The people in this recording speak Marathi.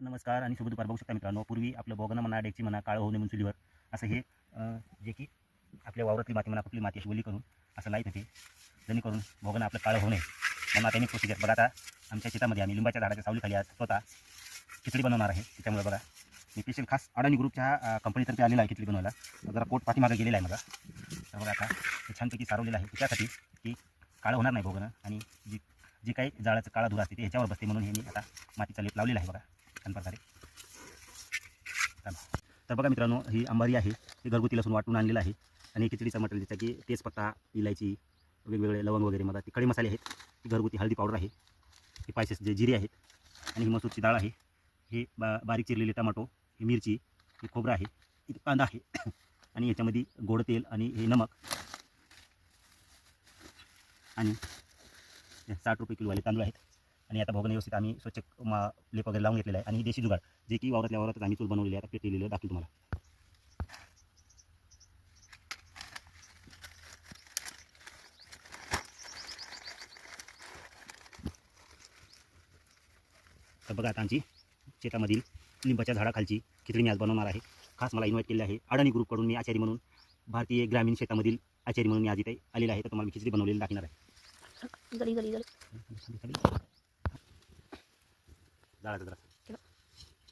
नमस्कार आणि शुभ दुपार. बघू शकता मित्रांनो, पूर्वी आपलं बोगणं म्हणा, डेगची म्हणा, काळं होऊ नये म्हणून चुलीवर असं हे जे की आपल्या वावरातली माती म्हणा, कुठली माती अशी ओली करून असं लाईत होते, जेणेकरून बोगणं आपलं काळं होऊ नये म्हणून आता मी प्रोसिजर बघा. आता आमच्या शेतामध्ये आम्ही लिंबाच्या झाडाच्या सावलीखाली आज स्वतः खिचडी बनवणार आहे. त्याच्यामुळे बघा मी स्पेशल खास अडाणी ग्रुपच्या कंपनीतर्फे आलेला आहे खिचडी बनवायला. जरा पोट पाठीमागे गेलेला आहे. तर बघा आता ते छानपैकी सारवलेलं आहे त्याच्यासाठी की काळं होणार नाही बोगणं, आणि जी काही जाळाचं काळा धुरा असते ते ह्याच्यावर बसते, म्हणून हे मी आता मातीचा लेप लावलेला आहे बघा छान प्रकारे. तर बघा मित्रांनो, ही अंबारी आहे, ही घरगुती लसूण वाटून आणलेलं आहे. आणि खिचडीचा मटेरियल ज्याचा की तेजपत्ता, इलायची, वेगवेगळे लवंग वगैरे, मला ते खडे मसाले आहेत, ही घरगुती हळदी पावडर आहे, ही पायसेस जे जिरे आहेत, आणि ही मसूरची डाळ आहे, हे बारीक चिरलेले टमाटो, ही मिरची, ही खोबरं आहे, इथे कांदा आहे आणि याच्यामध्ये गोड तेल आणि हे नमक, आणि 60 रुपये किलोवाले तांदूळ आहेत. आणि आता भोगणे व्यवस्थित आम्ही स्वच्छ लेप वगैरे लावून घेतलेला आहे. आणि देशी जुगाड जे की वावरातल्या वावरातच आम्ही चूल बनवलेली आहे, आता पेटलेलं दाखवतो तुम्हाला. तर बघा आता आमची शेतामधील लिंबाच्या झाडाखालची खिचडी मी आज बनवणार आहे. खास मला इन्व्हाइट केलेलं आहे अडाणी ग्रुपकडून. मी आचारी म्हणून, भारतीय ग्रामीण शेतामधील आचारी म्हणून मी आज इथे आलेला आहे. तर तुम्हाला मी खिचडी बनवलेली दाखवणार आहे. जाळाचं जरा